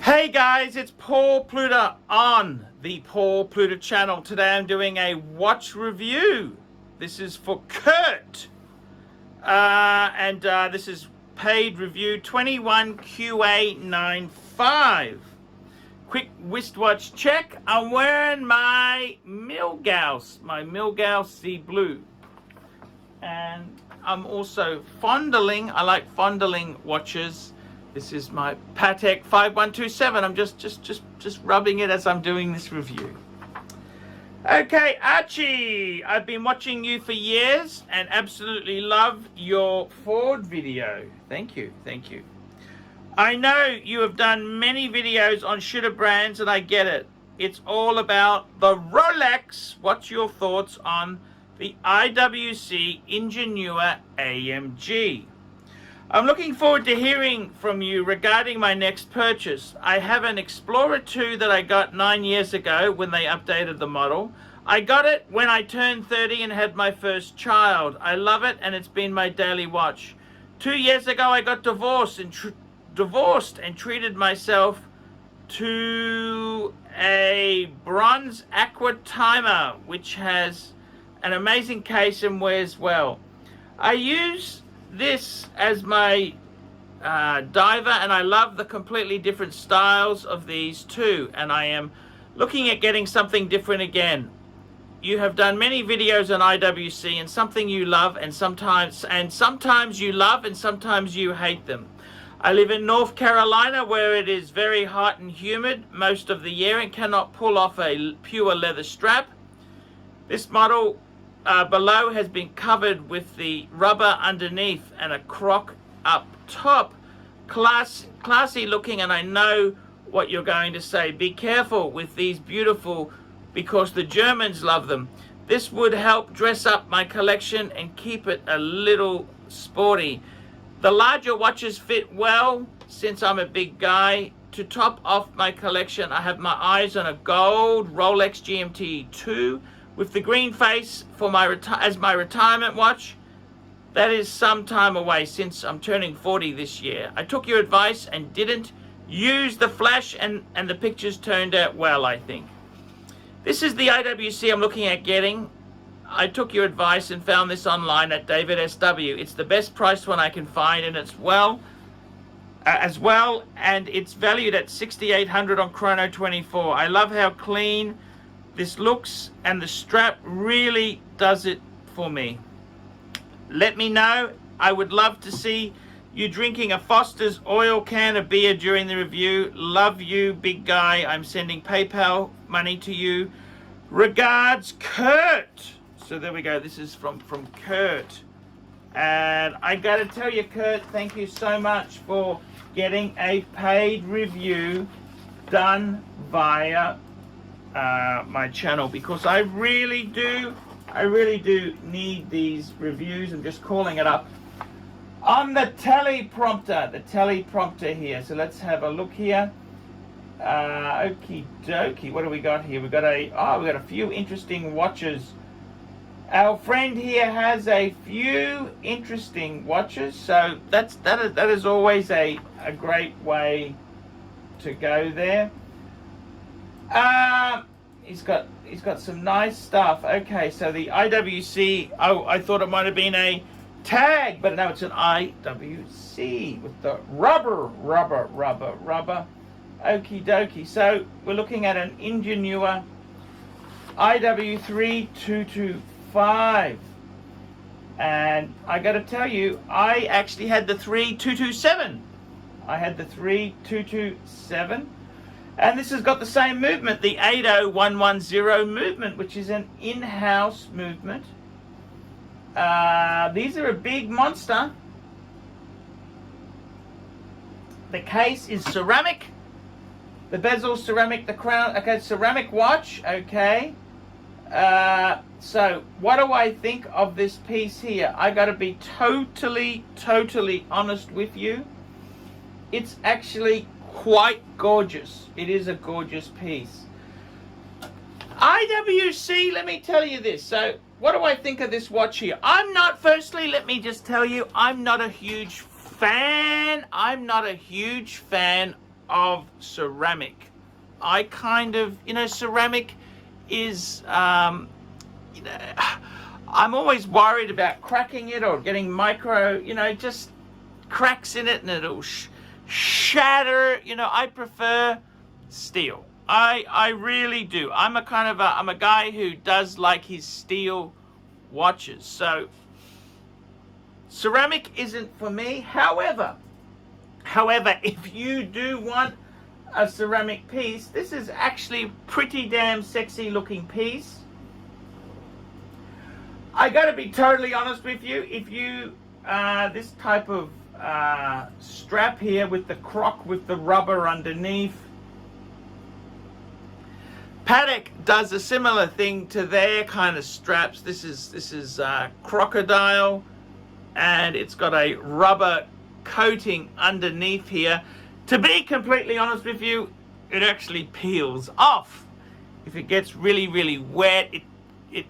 Hey guys, it's Paul Pluta on the Paul Pluta channel. Today I'm doing a watch review. This is for Kurt. This is paid review 21QA95. Quick wristwatch check. I'm wearing my Milgauss Sea Blue. And I'm also fondling, I like fondling watches. This is my Patek 5127. I'm just rubbing it as I'm doing this review. Okay, Archie, I've been watching you for years and absolutely love your Ford video. Thank you. I know you have done many videos on shooter brands and I get it. It's all about the Rolex. What's your thoughts on the IWC Ingenieur AMG? I'm looking forward to hearing from you regarding my next purchase. I have an Explorer 2 that I got 9 years ago when they updated the model. I got it when I turned 30 and had my first child. I love it and it's been my daily watch. 2 years ago I got divorced and treated myself to a bronze aqua timer which has an amazing case and wears well. I use this as my diver and I love the completely different styles of these too, and I am looking at getting something different again. You have done many videos on IWC and something you love and sometimes you love and sometimes you hate them. I live in North Carolina where it is very hot and humid most of the year and cannot pull off a pure leather strap. This model below has been covered with the rubber underneath and a croc up top. Classy looking, and I know what you're going to say. Be careful with these beautiful because the Germans love them. This would help dress up my collection and keep it a little sporty. The larger watches fit well since I'm a big guy. To top off my collection, I have my eyes on a gold Rolex GMT 2 with the green face for as my retirement watch. That is some time away since I'm turning 40 this year. I took your advice and didn't use the flash and the pictures turned out well, I think. This is the IWC I'm looking at getting. I took your advice and found this online at David SW. It's the best priced one I can find and it's and it's valued at $6,800 on Chrono 24. I love how clean this looks and the strap really does it for me. Let me know. I would love to see you drinking a Foster's oil can of beer during the review. Love you, big guy. I'm sending PayPal money to you. Regards, Kurt. So there we go. This is from Kurt. And I gotta tell you, Kurt, thank you so much for getting a paid review done via my channel, because I really do need these reviews. I'm just calling it up on the teleprompter here. So let's have a look here. Okie dokie, what do we got here? We got a few interesting watches. Our friend here has a few interesting watches, so that is always a great way to go there. He's got some nice stuff. Okay, so the IWC, I thought it might have been a tag, but no, it's an IWC with the rubber. Okie dokie. So we're looking at an Ingenieur IW3225. And I got to tell you, I actually had the 3227. I had the 3227. And this has got the same movement, the 80110 movement, which is an in-house movement. These are a big monster. The case is ceramic. The bezel ceramic, the crown, okay, ceramic watch, okay. So what do I think of this piece here? I gotta be totally honest with you. It's actually quite gorgeous. It is a gorgeous piece. IWC, let me tell you this. So what do I think of this watch here? Firstly, let me just tell you, I'm not a huge fan of ceramic. I kind of, ceramic is, I'm always worried about cracking it or getting micro, just cracks in it and it'll shatter. I prefer steel. I really do. I'm a guy who does like his steel watches. So ceramic isn't for me. However, if you do want a ceramic piece, this is actually a pretty damn sexy looking piece. I gotta be totally honest with you. If you this type of strap here with the croc with the rubber underneath, Patek does a similar thing to their kind of straps. This is crocodile, and it's got a rubber coating underneath here. To be completely honest with you, it actually peels off. If it gets really, really wet, it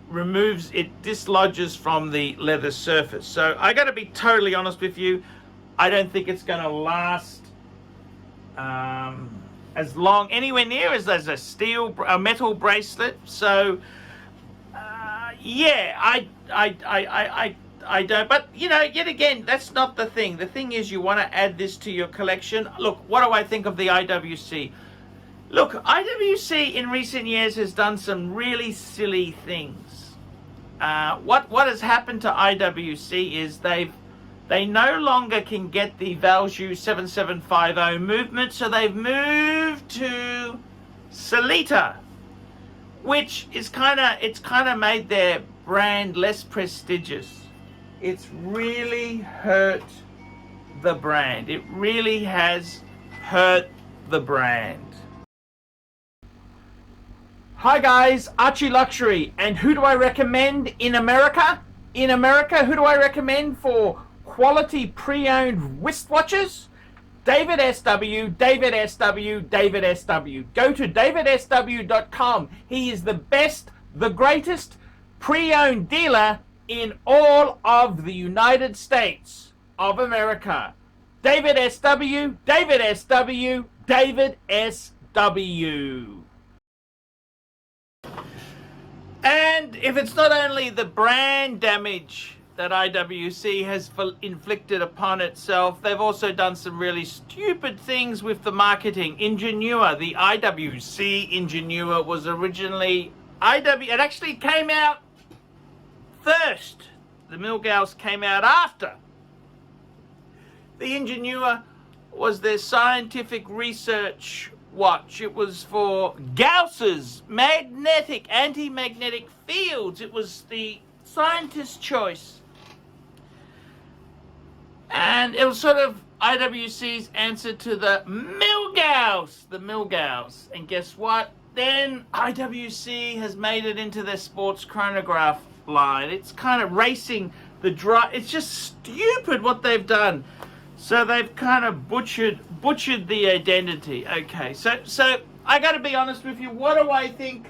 removes, it dislodges from the leather surface. So I got to be totally honest with you, I don't think it's going to last as long, anywhere near as a metal bracelet. So yeah, I don't, but yet again, that's not the thing. The thing is, you want to add this to your collection. Look, what do I think of the IWC? Look, IWC in recent years has done some really silly things. What has happened to IWC is they no longer can get the Valjoux 7750 movement, so they've moved to Sellita, which is it's kind of made their brand less prestigious. It's really hurt the brand. It really has hurt the brand. Hi guys, ArchieLuxury, and who do I recommend in America? In America, who do I recommend for quality pre-owned wristwatches? David SW, David SW, David SW. Go to davidsw.com. He is the best, the greatest pre-owned dealer in all of the United States of America. David SW, David SW, David SW. And if it's not only the brand damage that IWC has inflicted upon itself, they've also done some really stupid things with the marketing. Ingenieur, the IWC Ingenieur was originally it actually came out first. The Milgauss came out after. The Ingenieur was their scientific research watch. It was for Gauss's anti-magnetic fields. It was the scientist's choice. And it was sort of IWC's answer to the Milgauss. And guess what? Then IWC has made it into their sports chronograph line. It's kind of racing the dry. It's just stupid what they've done. So they've kind of butchered the identity. Okay, so I got to be honest with you. What do I think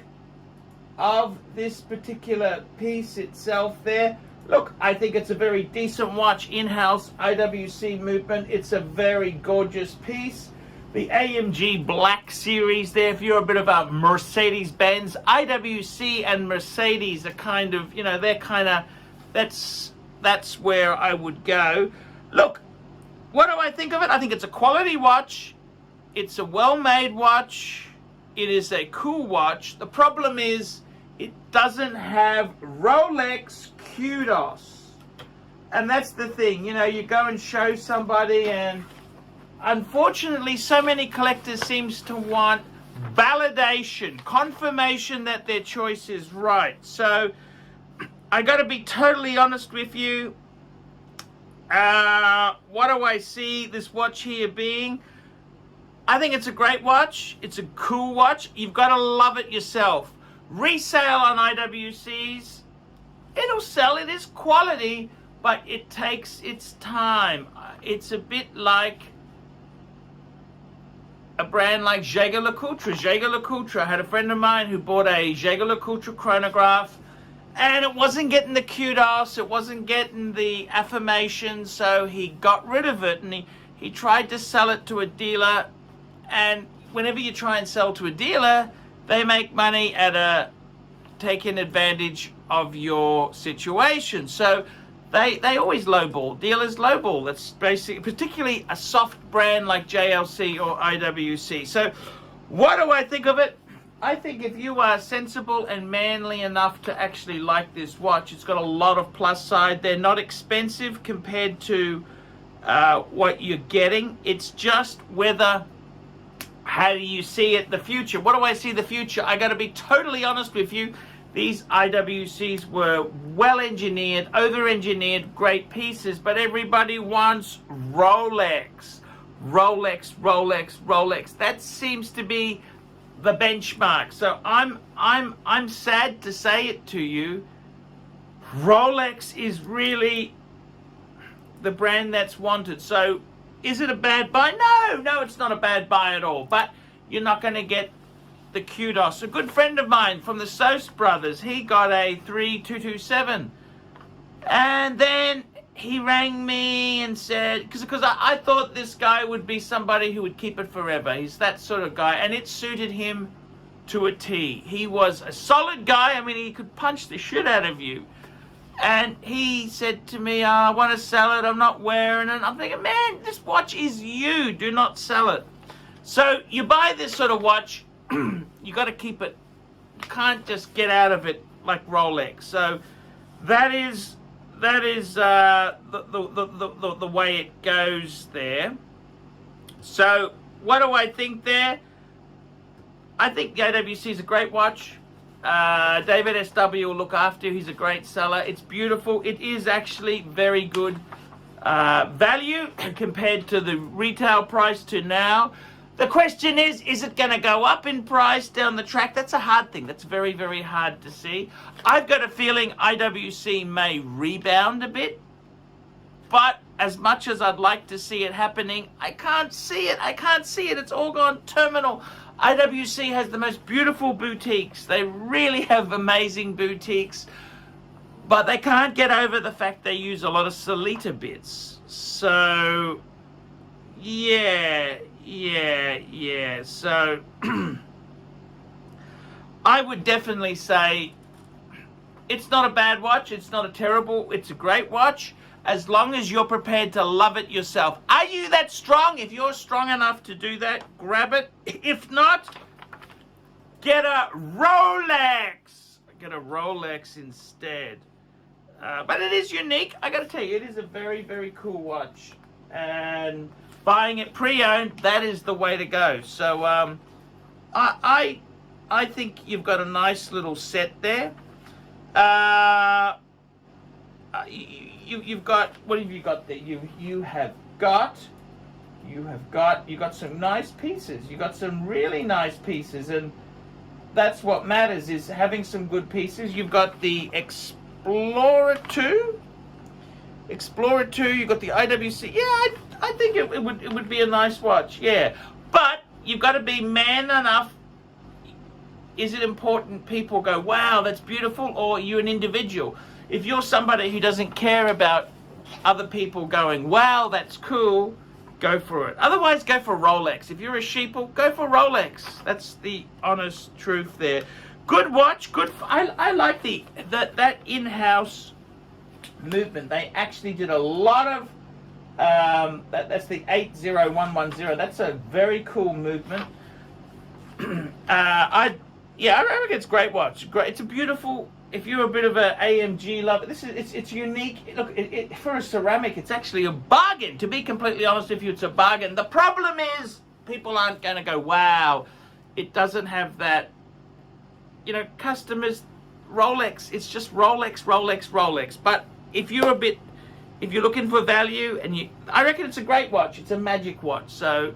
of this particular piece itself there? Look, I think it's a very decent watch, in-house IWC movement. It's a very gorgeous piece. The AMG Black Series there, if you're a bit of a Mercedes-Benz, IWC and Mercedes are kind of, they're kind of, that's where I would go. Look, what do I think of it? I think it's a quality watch. It's a well-made watch. It is a cool watch. The problem is it doesn't have Rolex kudos. And that's the thing. You go and show somebody, and unfortunately so many collectors seems to want validation, confirmation that their choice is right. So I got to be totally honest with you. What do I see this watch here being? I think it's a great watch. It's a cool watch. You've got to love it yourself. Resale on IWCs, it'll sell. It is quality, but it takes its time. It's a bit like a brand like Jaeger-LeCoultre. Jaeger-LeCoultre, I had a friend of mine who bought a Jaeger-LeCoultre chronograph, and it wasn't getting the kudos, it wasn't getting the affirmation, so he got rid of it, and he tried to sell it to a dealer, and whenever you try and sell to a dealer, they make money at taking advantage of your situation. So they always lowball. Dealers lowball. That's basically, particularly a soft brand like JLC or IWC. So what do I think of it? I think if you are sensible and manly enough to actually like this watch, it's got a lot of plus side. They're not expensive compared to what you're getting. It's just whether, how do you see it the future? What do I see the future? I got to be totally honest with you. These IWCs were well engineered, over engineered, great pieces, but everybody wants Rolex. Rolex, Rolex, Rolex. That seems to be the benchmark. So I'm sad to say it to you. Rolex is really the brand that's wanted. So is it a bad buy? No, it's not a bad buy at all. But you're not going to get the kudos. A good friend of mine from the Soast brothers, he got a 3227, and then he rang me and said, because I thought this guy would be somebody who would keep it forever. He's that sort of guy, and it suited him to a T. He was a solid guy. I mean, he could punch the shit out of you. And he said to me, I want to sell it. I'm not wearing it. I'm thinking, man, this watch is you. Do not sell it. So you buy this sort of watch, you got to keep it. You can't just get out of it like Rolex. So that is the way it goes there. So what do I think there? I think the AWC is a great watch. David SW will look after you. He's a great seller. It's beautiful. It is actually very good value compared to the retail price to now. The question is it going to go up in price down the track? That's a hard thing. That's very, very hard to see. I've got a feeling IWC may rebound a bit, but as much as I'd like to see it happening, I can't see it. I can't see it. It's all gone terminal. IWC has the most beautiful boutiques. They really have amazing boutiques, but they can't get over the fact they use a lot of Solita bits. So, yeah. So, I would definitely say it's not a bad watch. It's not a terrible. It's a great watch, as long as you're prepared to love it yourself. Are you that strong? If you're strong enough to do that, grab it. If not, get a Rolex. Get a Rolex instead. But it is unique. I got to tell you, it is a very, very cool watch. And buying it pre-owned, that is the way to go. So I think you've got a nice little set there. You've got, what have you got there? You got some nice pieces. You got some really nice pieces, and that's what matters, is having some good pieces. You've got the Explorer 2. You've got the IWC. Yeah, I think it would be a nice watch. Yeah, but you've got to be man enough. Is it important people go, wow, that's beautiful, or are you an individual? If you're somebody who doesn't care about other people going, wow, that's cool, go for it. Otherwise, go for Rolex. If you're a sheeple, go for Rolex. That's the honest truth there. Good watch. Good. I like that in-house movement. They actually did a lot of. That's the 80110. That's a very cool movement. I reckon it's a great watch. Great. It's a beautiful. If you're a bit of an AMG lover, it's unique. Look, for a ceramic, it's actually a bargain. To be completely honest with you, it's a bargain. The problem is people aren't going to go, wow, it doesn't have that. You know, customers, Rolex. It's just Rolex, Rolex, Rolex. But if you're looking for value, I reckon it's a great watch. It's a magic watch. So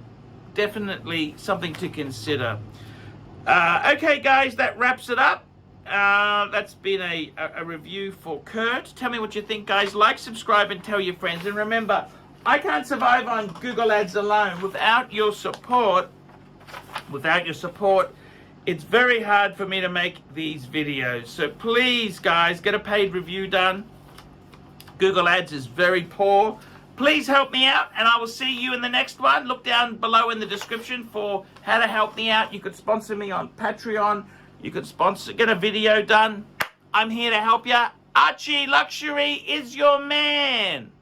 definitely something to consider. Okay, guys, that wraps it up. That's been a review for Kurt. Tell me what you think, guys. Like, subscribe, and tell your friends. And remember, I can't survive on Google Ads alone. Without your support, it's very hard for me to make these videos. So please, guys, get a paid review done. Google Ads is very poor. Please help me out, and I will see you in the next one. Look down below in the description for how to help me out. You could sponsor me on Patreon. You could get a video done. I'm here to help you. ArchieLuxury is your man.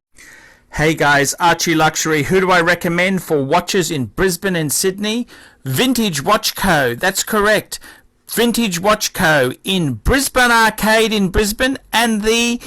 Hey guys, ArchieLuxury. Who do I recommend for watches in Brisbane and Sydney? Vintage Watch Co. That's correct. Vintage Watch Co. in Brisbane Arcade in Brisbane and the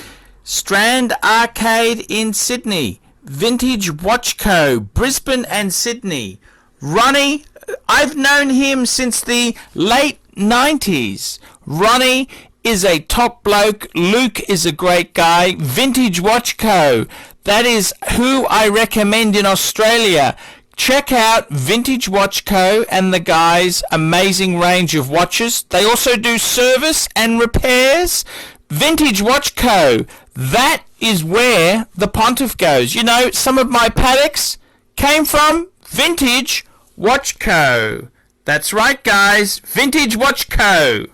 Strand Arcade in Sydney. Vintage Watch Co. Brisbane and Sydney. Ronnie, I've known him since the late 90s. Ronnie is a top bloke. Luke is a great guy. Vintage Watch Co. That is who I recommend in Australia. Check out Vintage Watch Co. and the guys' amazing range of watches. They also do service and repairs. Vintage Watch Co. That is where the Pontiff goes. You know, some of my Patek's came from Vintage Watch Co. That's right, guys. Vintage Watch Co.